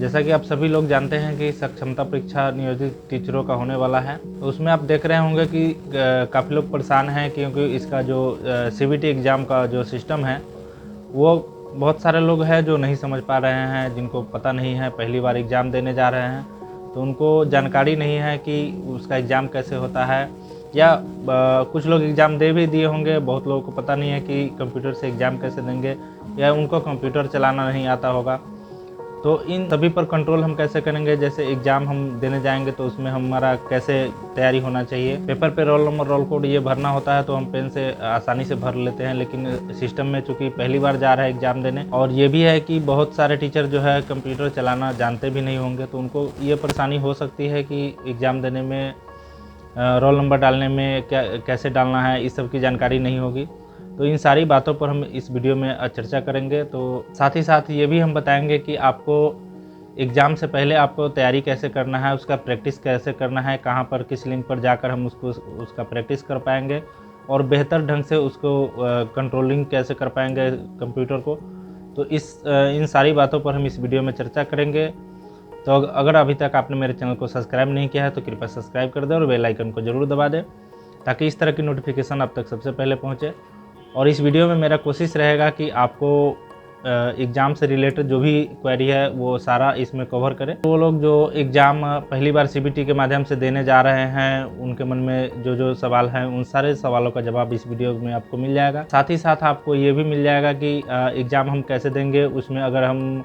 जैसा कि आप सभी लोग जानते हैं कि सक्षमता परीक्षा नियोजित टीचरों का होने वाला है, तो उसमें आप देख रहे होंगे कि काफ़ी लोग परेशान हैं, क्योंकि इसका जो सीबीटी एग्ज़ाम का जो सिस्टम है वो बहुत सारे लोग हैं जो नहीं समझ पा रहे हैं, जिनको पता नहीं है, पहली बार एग्ज़ाम देने जा रहे हैं, तो उनको जानकारी नहीं है कि उसका एग्ज़ाम कैसे होता है। या कुछ लोग एग्ज़ाम दे भी दिए होंगे, बहुत लोगों को पता नहीं है कि कंप्यूटर से एग्ज़ाम कैसे देंगे, या उनको कंप्यूटर चलाना नहीं आता होगा। तो इन सभी पर कंट्रोल हम कैसे करेंगे? जैसे एग्ज़ाम हम देने जाएंगे तो उसमें हमारा कैसे तैयारी होना चाहिए। पेपर पे रोल नंबर, रोल कोड ये भरना होता है, तो हम पेन से आसानी से भर लेते हैं, लेकिन सिस्टम में चूँकि पहली बार जा रहा है एग्ज़ाम देने, और ये भी है कि बहुत सारे टीचर जो है कंप्यूटर चलाना जानते भी नहीं होंगे, तो उनको ये परेशानी हो सकती है कि एग्ज़ाम देने में रोल नंबर डालने में कैसे डालना है, इस सब की जानकारी नहीं होगी। तो इन सारी बातों पर हम इस वीडियो में चर्चा करेंगे। तो साथ ही साथ ये भी हम बताएंगे कि आपको एग्ज़ाम से पहले आपको तैयारी कैसे करना है, उसका प्रैक्टिस कैसे करना है, कहाँ पर किस लिंक पर जाकर हम उसका प्रैक्टिस कर पाएंगे, और बेहतर ढंग से उसको कंट्रोलिंग कैसे कर पाएंगे कंप्यूटर को। तो इन सारी बातों पर हम इस वीडियो में चर्चा करेंगे। तो अगर अभी तक आपने मेरे चैनल को सब्सक्राइब नहीं किया है तो कृपया सब्सक्राइब कर दें और बेल आइकन को ज़रूर दबा दें, ताकि इस तरह की नोटिफिकेशन आप तक सबसे पहले पहुंचे। और इस वीडियो में मेरा कोशिश रहेगा कि आपको एग्ज़ाम से रिलेटेड जो भी क्वेरी है वो सारा इसमें कवर करें। वो लोग जो एग्ज़ाम पहली बार सीबीटी के माध्यम से देने जा रहे हैं, उनके मन में जो जो सवाल हैं, उन सारे सवालों का जवाब इस वीडियो में आपको मिल जाएगा। साथ ही साथ आपको ये भी मिल जाएगा कि एग्ज़ाम हम कैसे देंगे, उसमें अगर हम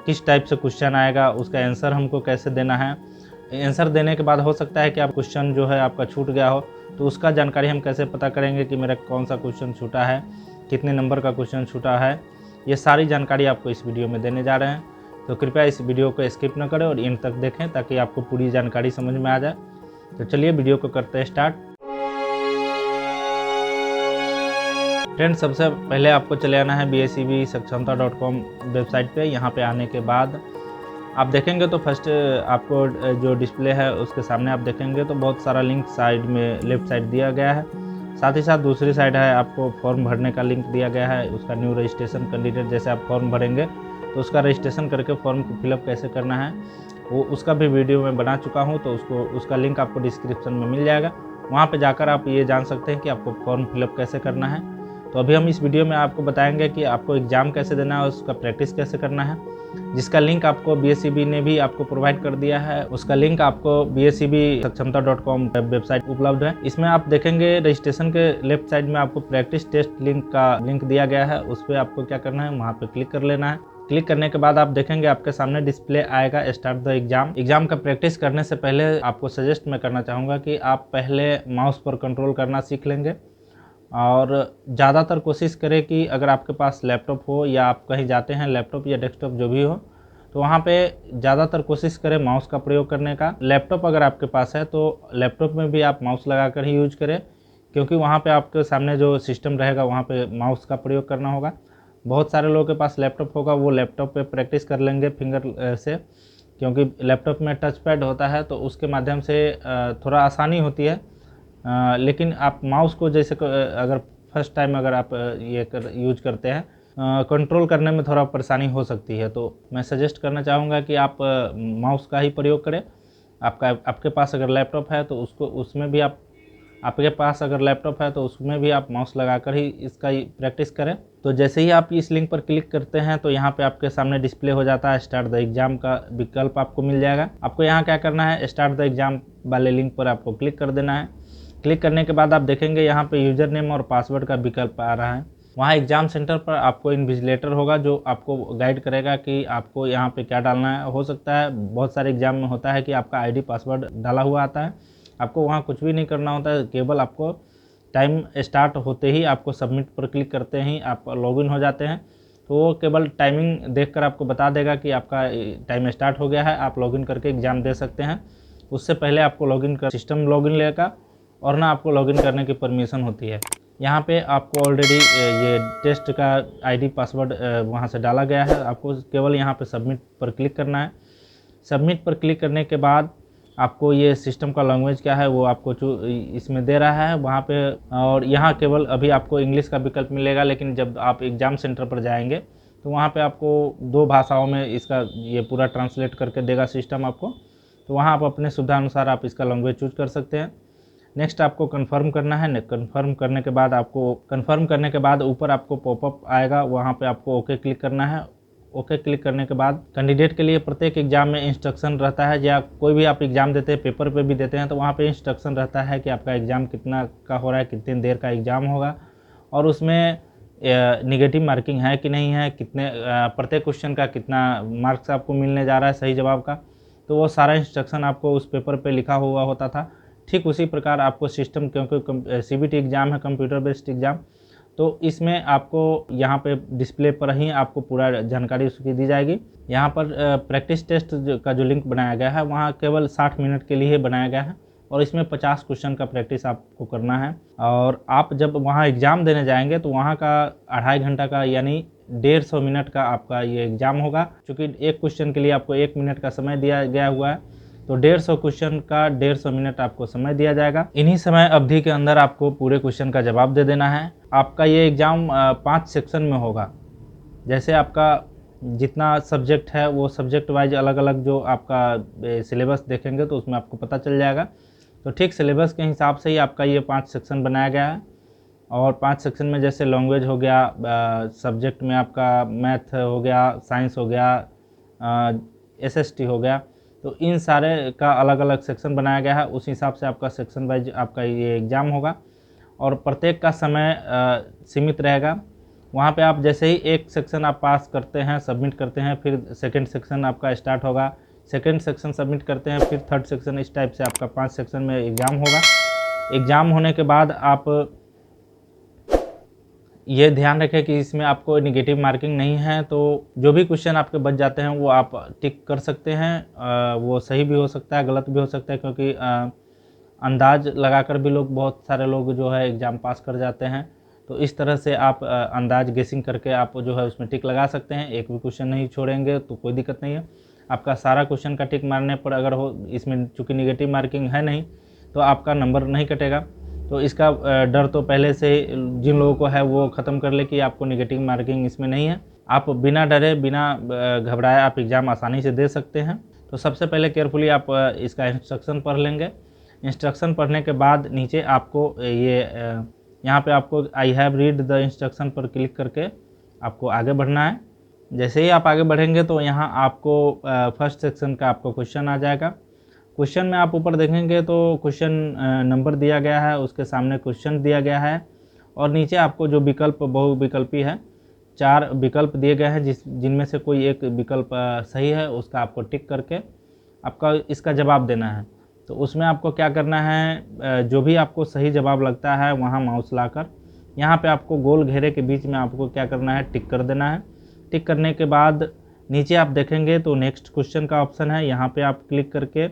किस टाइप से क्वेश्चन आएगा, उसका आंसर हमको कैसे देना है। आंसर देने के बाद हो सकता है कि आप क्वेश्चन जो है आपका छूट गया हो, तो उसका जानकारी हम कैसे पता करेंगे कि मेरा कौन सा क्वेश्चन छूटा है, कितने नंबर का क्वेश्चन छूटा है। ये सारी जानकारी आपको इस वीडियो में देने जा रहे हैं, तो कृपया इस वीडियो को स्किप न करें और एंड तक देखें, ताकि आपको पूरी जानकारी समझ में आ जाए। तो चलिए वीडियो को करते हैं स्टार्ट। फ्रेंड्स, सबसे पहले आपको चले आना है BSEBSakshmta.com वेबसाइट पे। यहाँ पे आने के बाद आप देखेंगे तो फर्स्ट आपको जो डिस्प्ले है उसके सामने आप देखेंगे तो बहुत सारा लिंक साइड में लेफ़्ट साइड दिया गया है। साथ ही साथ दूसरी साइड है आपको फॉर्म भरने का लिंक दिया गया है, उसका न्यू रजिस्ट्रेशन कैंडिडेट। जैसे आप फॉर्म भरेंगे तो उसका रजिस्ट्रेशन करके फॉर्म को फिलअप कैसे करना है वो उसका भी वीडियो मैं बना चुका हूँ, तो उसका लिंक आपको डिस्क्रिप्शन में मिल जाएगा। वहाँ पर जाकर आप ये जान सकते हैं कि आपको फॉर्म फिलअप कैसे करना है। तो अभी हम इस वीडियो में आपको बताएंगे कि आपको एग्ज़ाम कैसे देना है, उसका प्रैक्टिस कैसे करना है, जिसका लिंक आपको BSEB ने भी आपको प्रोवाइड कर दिया है। उसका लिंक आपको BSEBSakshmta.com वेबसाइट उपलब्ध है। इसमें आप देखेंगे रजिस्ट्रेशन के लेफ्ट साइड में आपको प्रैक्टिस टेस्ट लिंक का लिंक दिया गया है। उस पर आपको क्या करना है, वहाँ पे क्लिक कर लेना है। क्लिक करने के बाद आप देखेंगे आपके सामने डिस्प्ले आएगा स्टार्ट द एग्जाम। एग्जाम का प्रैक्टिस करने से पहले आपको सजेस्ट मैं करना चाहूँगा कि आप पहले माउस पर कंट्रोल करना सीख लेंगे, और ज़्यादातर कोशिश करें कि अगर आपके पास लैपटॉप हो या आप कहीं जाते हैं, लैपटॉप या डेस्कटॉप जो भी हो, तो वहाँ पे ज़्यादातर कोशिश करें माउस का प्रयोग करने का। लैपटॉप अगर आपके पास है तो लैपटॉप में भी आप माउस लगाकर ही यूज करें, क्योंकि वहाँ पे आपके सामने जो सिस्टम रहेगा वहाँ पे माउस का प्रयोग करना होगा। बहुत सारे लोगों के पास लैपटॉप होगा, वो लैपटॉप पे प्रैक्टिस कर लेंगे फिंगर से, क्योंकि लैपटॉप में टच पैड होता है, तो उसके माध्यम से थोड़ा आसानी होती है। लेकिन आप माउस को जैसे अगर फर्स्ट टाइम अगर आप यूज करते हैं, कंट्रोल करने में थोड़ा परेशानी हो सकती है। तो मैं सजेस्ट करना चाहूँगा कि आप माउस का ही प्रयोग करें। आपके पास अगर लैपटॉप है तो उसमें भी आपके पास अगर लैपटॉप है तो उसमें भी आप माउस लगाकर ही इसका प्रैक्टिस करें। तो जैसे ही आप इस लिंक पर क्लिक करते हैं तो यहाँ पे आपके सामने डिस्प्ले हो जाता है, स्टार्ट द एग्जाम का विकल्प आपको मिल जाएगा। आपको यहाँ क्या करना है, स्टार्ट द एग्जाम वाले लिंक पर आपको क्लिक कर देना है। क्लिक करने के बाद आप देखेंगे यहाँ पे यूज़र नेम और पासवर्ड का विकल्प आ रहा है। वहाँ एग्ज़ाम सेंटर पर आपको इन्विजिलेटर होगा जो आपको गाइड करेगा कि आपको यहाँ पे क्या डालना है। हो सकता है बहुत सारे एग्ज़ाम में होता है कि आपका आईडी पासवर्ड डाला हुआ आता है, आपको वहाँ कुछ भी नहीं करना होता है, केवल आपको टाइम स्टार्ट होते ही आपको सबमिट पर क्लिक करते ही आप लॉगिन हो जाते हैं। तो वो केवल टाइमिंग देखकर आपको बता देगा कि आपका टाइम स्टार्ट हो गया है, आप लॉगिन करके एग्ज़ाम दे सकते हैं। उससे पहले आपको लॉगिन कर सिस्टम लॉगिन लेगा और ना आपको लॉगिन करने की परमिशन होती है। यहाँ पे आपको ऑलरेडी ये टेस्ट का आईडी पासवर्ड वहाँ से डाला गया है। आपको केवल यहाँ पे सबमिट पर क्लिक करना है। सबमिट पर क्लिक करने के बाद आपको ये सिस्टम का लैंग्वेज क्या है वो आपको इसमें दे रहा है वहाँ पे, और यहाँ केवल अभी आपको इंग्लिश का विकल्प मिलेगा, लेकिन जब आप एग्ज़ाम सेंटर पर जाएंगे तो वहाँ पे आपको 2 भाषाओं में इसका ये पूरा ट्रांसलेट करके देगा सिस्टम आपको। तो वहाँ आप अपने सुविधा अनुसार आप इसका लैंग्वेज चूज कर सकते हैं। नेक्स्ट आपको कंफर्म करना है। कंफर्म करने के बाद ऊपर आपको पॉपअप आएगा, वहाँ पे आपको ओके क्लिक करना है। ओके क्लिक करने के बाद कैंडिडेट के लिए प्रत्येक एग्जाम में इंस्ट्रक्शन रहता है, या कोई भी आप एग्ज़ाम देते हैं, पेपर पे भी देते हैं, तो वहाँ पे इंस्ट्रक्शन रहता है कि आपका एग्ज़ाम कितना का हो रहा है, कितनी देर का एग्ज़ाम होगा, और उसमें निगेटिव मार्किंग है कि नहीं है, कितने प्रत्येक क्वेश्चन का कितना मार्क्स आपको मिलने जा रहा है सही जवाब का। तो वो सारा इंस्ट्रक्शन आपको उस पेपर पे लिखा हुआ होता था। ठीक उसी प्रकार आपको सिस्टम, क्योंकि CBT एग्ज़ाम है, कंप्यूटर बेस्ड एग्ज़ाम, तो इसमें आपको यहाँ पे डिस्प्ले पर ही आपको पूरा जानकारी उसकी दी जाएगी। यहाँ पर प्रैक्टिस टेस्ट का जो लिंक बनाया गया है, वहाँ केवल 60 मिनट के लिए बनाया गया है, और इसमें 50 क्वेश्चन का प्रैक्टिस आपको करना है। और आप जब वहाँ एग्ज़ाम देने जाएंगे तो वहाँ का 2.5 घंटा का, यानी 150 मिनट का आपका ये एग्ज़ाम होगा। क्योंकि एक क्वेश्चन के लिए आपको 1 मिनट का समय दिया गया हुआ है, तो 150 क्वेश्चन का 150 मिनट आपको समय दिया जाएगा। इन्हीं समय अवधि के अंदर आपको पूरे क्वेश्चन का जवाब दे देना है। आपका ये एग्ज़ाम 5 सेक्शन में होगा। जैसे आपका जितना सब्जेक्ट है वो सब्जेक्ट वाइज अलग अलग जो आपका सिलेबस देखेंगे तो उसमें आपको पता चल जाएगा। तो ठीक सिलेबस के हिसाब से ही आपका ये 5 सेक्शन बनाया गया है। और 5 सेक्शन में जैसे लैंग्वेज हो गया, सब्जेक्ट में आपका मैथ हो गया, साइंस हो गया, SST हो गया, तो इन सारे का अलग अलग सेक्शन बनाया गया है। उस हिसाब से आपका सेक्शन वाइज आपका ये एग्ज़ाम होगा, और प्रत्येक का समय सीमित रहेगा। वहाँ पे आप जैसे ही एक सेक्शन आप पास करते हैं, सबमिट करते हैं, फिर सेकंड सेक्शन आपका स्टार्ट होगा, सेकंड सेक्शन सबमिट करते हैं, फिर थर्ड सेक्शन, इस टाइप से आपका 5 सेक्शन में एग्ज़ाम होगा। एग्ज़ाम होने के बाद आप ये ध्यान रखें कि इसमें आपको निगेटिव मार्किंग नहीं है, तो जो भी क्वेश्चन आपके बच जाते हैं वो आप टिक कर सकते हैं। वो सही भी हो सकता है, गलत भी हो सकता है, क्योंकि अंदाज लगाकर भी बहुत सारे लोग जो है एग्ज़ाम पास कर जाते हैं। तो इस तरह से आप अंदाज गेसिंग करके आप जो है उसमें टिक लगा सकते हैं। एक भी क्वेश्चन नहीं छोड़ेंगे तो कोई दिक्कत नहीं है। आपका सारा क्वेश्चन का टिक मारने पर अगर हो, इसमें चूँकि निगेटिव मार्किंग है नहीं, तो आपका नंबर नहीं कटेगा। तो इसका डर तो पहले से जिन लोगों को है वो ख़त्म कर ले कि आपको निगेटिव मार्किंग इसमें नहीं है। आप बिना डरे, बिना घबराए आप एग्ज़ाम आसानी से दे सकते हैं। तो सबसे पहले केयरफुली आप इसका इंस्ट्रक्शन पढ़ लेंगे। इंस्ट्रक्शन पढ़ने के बाद नीचे आपको ये यहाँ पे आपको I have read the instruction पर क्लिक करके आपको आगे बढ़ना है। जैसे ही आप आगे बढ़ेंगे तो यहाँ आपको फर्स्ट सेक्शन का आपको क्वेश्चन आ जाएगा। क्वेश्चन में आप ऊपर देखेंगे तो क्वेश्चन नंबर दिया गया है, उसके सामने क्वेश्चन दिया गया है, और नीचे आपको जो विकल्प बहुविकल्पी है, 4 विकल्प दिए गए हैं, जिनमें से कोई एक विकल्प सही है, उसका आपको टिक करके आपका इसका जवाब देना है। तो उसमें आपको क्या करना है, जो भी आपको सही जवाब लगता है वहाँ माउस लाकर यहाँ पे आपको गोल घेरे के बीच में आपको क्या करना है, टिक कर देना है। टिक करने के बाद नीचे आप देखेंगे तो नेक्स्ट क्वेश्चन का ऑप्शन है, यहाँ पे आप क्लिक करके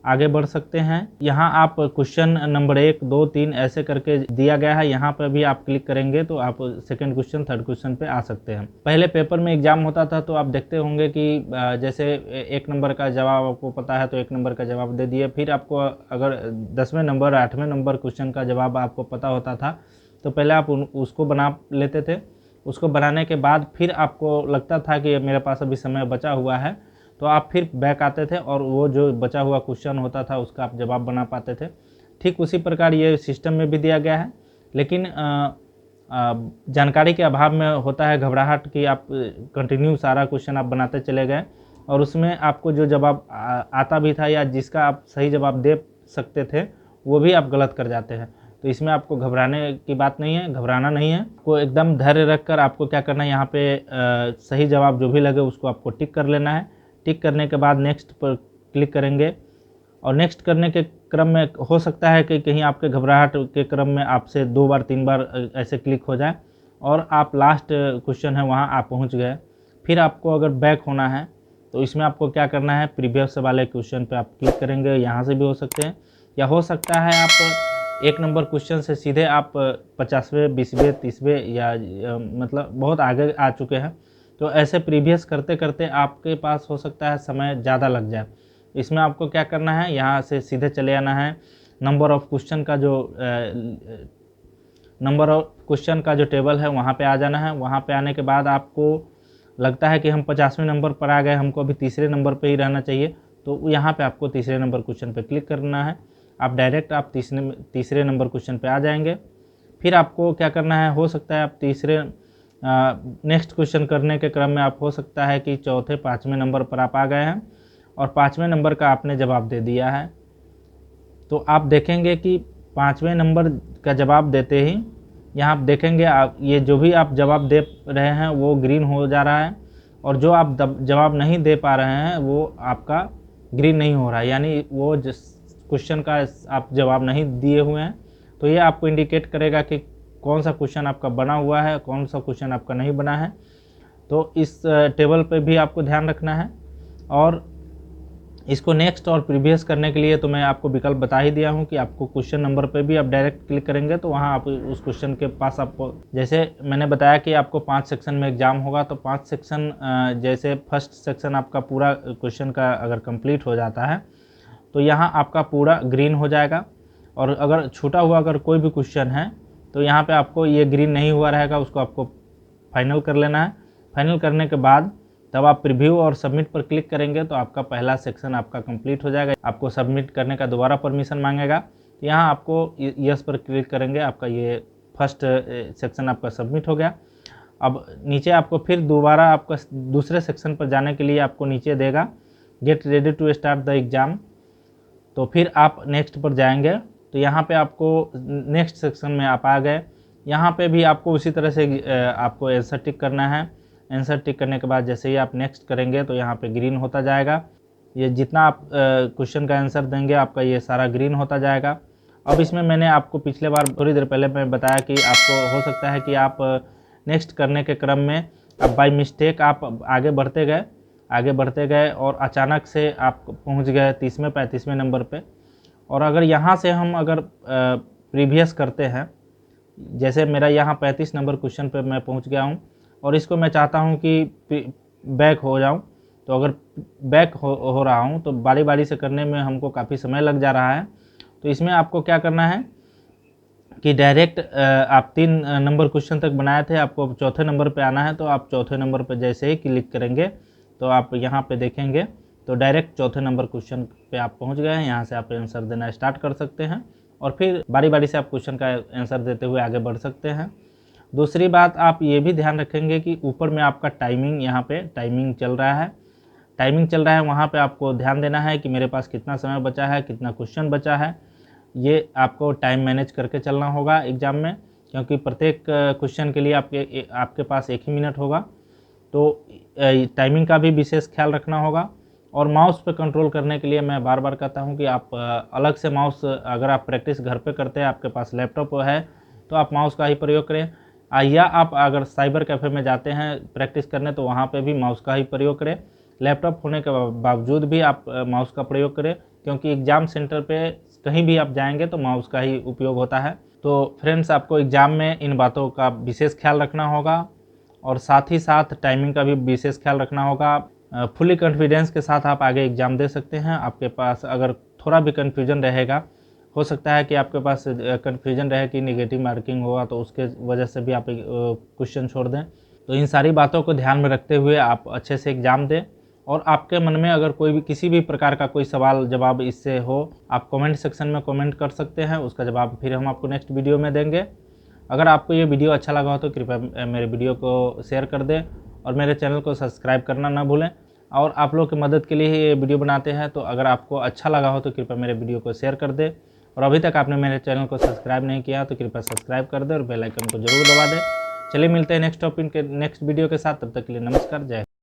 आगे बढ़ सकते हैं। यहाँ आप क्वेश्चन नंबर 1, 2, 3 ऐसे करके दिया गया है, यहाँ पर भी आप क्लिक करेंगे तो आप सेकंड क्वेश्चन, थर्ड क्वेश्चन पे आ सकते हैं। पहले पेपर में एग्जाम होता था तो आप देखते होंगे कि जैसे 1 नंबर का जवाब आपको पता है तो 1 नंबर का जवाब दे दिए। फिर आपको अगर 10वें नंबर, 8वें नंबर क्वेश्चन का जवाब आपको पता होता था तो पहले आप उसको बना लेते थे। उसको बनाने के बाद फिर आपको लगता था कि मेरे पास अभी समय बचा हुआ है, तो आप फिर बैक आते थे और वो जो बचा हुआ क्वेश्चन होता था उसका आप जवाब बना पाते थे। ठीक उसी प्रकार ये सिस्टम में भी दिया गया है, लेकिन जानकारी के अभाव में होता है घबराहट कि आप कंटिन्यू सारा क्वेश्चन आप बनाते चले गए और उसमें आपको जो जवाब आता भी था या जिसका आप सही जवाब दे सकते थे वो भी आप गलत कर जाते हैं। तो इसमें आपको घबराने की बात नहीं है, घबराना नहीं है। को एकदम धैर्य रखकर आपको क्या करना है, यहाँ पे सही जवाब जो भी लगे उसको आपको टिक कर लेना है। टिक करने के बाद नेक्स्ट पर क्लिक करेंगे और नेक्स्ट करने के क्रम में हो सकता है कि कहीं आपके घबराहट के क्रम में आपसे 2 बार 3 बार ऐसे क्लिक हो जाए और आप लास्ट क्वेश्चन है वहाँ आप पहुँच गए। फिर आपको अगर बैक होना है तो इसमें आपको क्या करना है, प्रीवियस वाले क्वेश्चन पे आप क्लिक करेंगे। यहाँ से भी हो सकते हैं या हो सकता है आप 1 नंबर क्वेश्चन से सीधे आप 50वें, 20वें, 30वें या मतलब बहुत आगे आ चुके हैं तो ऐसे प्रीवियस करते करते आपके पास हो सकता है समय ज़्यादा लग जाए। इसमें आपको क्या करना है, यहाँ से सीधे चले आना है। नंबर ऑफ़ क्वेश्चन का जो टेबल है वहाँ पे आ जाना है। वहाँ पे आने के बाद आपको लगता है कि हम 50वें नंबर पर आ गए, हमको अभी तीसरे नंबर पे ही रहना चाहिए, तो यहाँ पे आपको तीसरे नंबर क्वेश्चन पे क्लिक करना है। आप डायरेक्ट आप तीसरे नंबर क्वेश्चन पे आ जाएंगे। फिर आपको क्या करना है, हो सकता है आप तीसरे नेक्स्ट क्वेश्चन करने के क्रम में आप हो सकता है कि चौथे 5वें नंबर पर आप आ गए हैं और 5वें नंबर का आपने जवाब दे दिया है। तो आप देखेंगे कि 5वें नंबर का जवाब देते ही यहाँ आप देखेंगे आप ये जो भी आप जवाब दे रहे हैं वो ग्रीन हो जा रहा है, और जो आप जवाब नहीं दे पा रहे हैं वो आपका ग्रीन नहीं हो रहा है, यानी वो जिस क्वेश्चन का आप जवाब नहीं दिए हुए हैं। तो ये आपको इंडिकेट करेगा कि कौन सा क्वेश्चन आपका बना हुआ है, कौन सा क्वेश्चन आपका नहीं बना है। तो इस टेबल पे भी आपको ध्यान रखना है। और इसको नेक्स्ट और प्रीवियस करने के लिए तो मैं आपको विकल्प बता ही दिया हूँ कि आपको क्वेश्चन नंबर पे भी आप डायरेक्ट क्लिक करेंगे तो वहाँ आप उस क्वेश्चन के पास आपको, जैसे मैंने बताया कि आपको 5 सेक्शन में एग्जाम होगा, तो 5 सेक्शन जैसे फर्स्ट सेक्शन आपका पूरा क्वेश्चन का अगर कंप्लीट हो जाता है तो यहाँ आपका पूरा ग्रीन हो जाएगा। और अगर छूटा हुआ अगर कोई भी क्वेश्चन है तो यहाँ पे आपको ये ग्रीन नहीं हुआ रहेगा, उसको आपको फाइनल कर लेना है। फाइनल करने के बाद तब आप प्रीव्यू और सबमिट पर क्लिक करेंगे तो आपका पहला सेक्शन आपका कंप्लीट हो जाएगा। आपको सबमिट करने का दोबारा परमिशन मांगेगा, यहाँ आपको यस पर क्लिक करेंगे, आपका ये फर्स्ट सेक्शन आपका सबमिट हो गया। अब नीचे आपको फिर दोबारा आपका दूसरे सेक्शन पर जाने के लिए आपको नीचे देगा get ready to start the exam. तो फिर आप नेक्स्ट पर जाएंगे तो यहाँ पे आपको नेक्स्ट सेक्शन में आप आ गए। यहाँ पे भी आपको उसी तरह से आपको आंसर टिक करना है। आंसर टिक करने के बाद जैसे ही आप नेक्स्ट करेंगे तो यहाँ पे ग्रीन होता जाएगा। ये जितना आप क्वेश्चन का आंसर देंगे आपका ये सारा ग्रीन होता जाएगा। अब इसमें मैंने आपको पिछले बार थोड़ी देर पहले मैं बताया कि आपको हो सकता है कि आप नेक्स्ट करने के क्रम में अब बाय मिस्टेक आप आगे बढ़ते गए और अचानक से आप पहुंच गए 30वें 35वें नंबर पे। और अगर यहाँ से हम अगर प्रीवियस करते हैं, जैसे मेरा यहाँ 35 नंबर क्वेश्चन पे मैं पहुँच गया हूँ और इसको मैं चाहता हूँ कि बैक हो जाऊँ, तो अगर बैक हो रहा हूँ तो बारी बारी से करने में हमको काफ़ी समय लग जा रहा है। तो इसमें आपको क्या करना है कि डायरेक्ट आप 3 नंबर क्वेश्चन तक बनाए थे, आपको चौथे नंबर पे आना है। तो आप चौथे नंबर पे जैसे ही क्लिक करेंगे तो आप यहाँ पे देखेंगे तो डायरेक्ट चौथे नंबर क्वेश्चन पे आप पहुँच गए हैं। यहाँ से आप आंसर देना स्टार्ट कर सकते हैं और फिर बारी बारी से आप क्वेश्चन का आंसर देते हुए आगे बढ़ सकते हैं। दूसरी बात आप ये भी ध्यान रखेंगे कि ऊपर में आपका टाइमिंग, यहाँ पे टाइमिंग चल रहा है, वहाँ पे आपको ध्यान देना है कि मेरे पास कितना समय बचा है, कितना क्वेश्चन बचा है। ये आपको टाइम मैनेज करके चलना होगा एग्ज़ाम में, क्योंकि प्रत्येक क्वेश्चन के लिए आपके पास 1 ही मिनट होगा। तो टाइमिंग का भी विशेष ख्याल रखना होगा। और माउस पे कंट्रोल करने के लिए मैं बार बार कहता हूँ कि आप अलग से माउस, अगर आप प्रैक्टिस घर पे करते हैं, आपके पास लैपटॉप है तो आप माउस का ही प्रयोग करें, या आप अगर साइबर कैफ़े में जाते हैं प्रैक्टिस करने तो वहाँ पे भी माउस का ही प्रयोग करें। लैपटॉप होने के बावजूद भी आप माउस का प्रयोग करें, क्योंकि एग्ज़ाम सेंटर पे कहीं भी आप जाएंगे तो माउस का ही उपयोग होता है। तो फ्रेंड्स, आपको एग्ज़ाम में इन बातों का विशेष ख्याल रखना होगा और साथ ही साथ टाइमिंग का भी विशेष ख्याल रखना होगा। फुली कॉन्फिडेंस के साथ आप आगे एग्ज़ाम दे सकते हैं। आपके पास अगर थोड़ा भी कन्फ्यूजन रहेगा, हो सकता है कि आपके पास कन्फ्यूजन रहे कि नेगेटिव मार्किंग होगा, तो उसके वजह से भी आप क्वेश्चन छोड़ दें। तो इन सारी बातों को ध्यान में रखते हुए आप अच्छे से एग्ज़ाम दें। और आपके मन में अगर कोई भी किसी भी प्रकार का कोई सवाल जवाब इससे हो, आप कमेंट सेक्शन में कमेंट कर सकते हैं, उसका जवाब फिर हम आपको नेक्स्ट वीडियो में देंगे। अगर आपको ये वीडियो अच्छा लगा हो तो कृपया मेरे वीडियो को शेयर कर दें और मेरे चैनल को सब्सक्राइब करना ना भूलें। और आप लोग की मदद के लिए ही ये वीडियो बनाते हैं, तो अगर आपको अच्छा लगा हो तो कृपया मेरे वीडियो को शेयर कर दें। और अभी तक आपने मेरे चैनल को सब्सक्राइब नहीं किया तो कृपया सब्सक्राइब कर दें और बेल आइकन को जरूर दबा दें। चलिए मिलते हैं नेक्स्ट टॉपिक के नेक्स्ट वीडियो के साथ, तब तक के लिए नमस्कार, जय हिंद।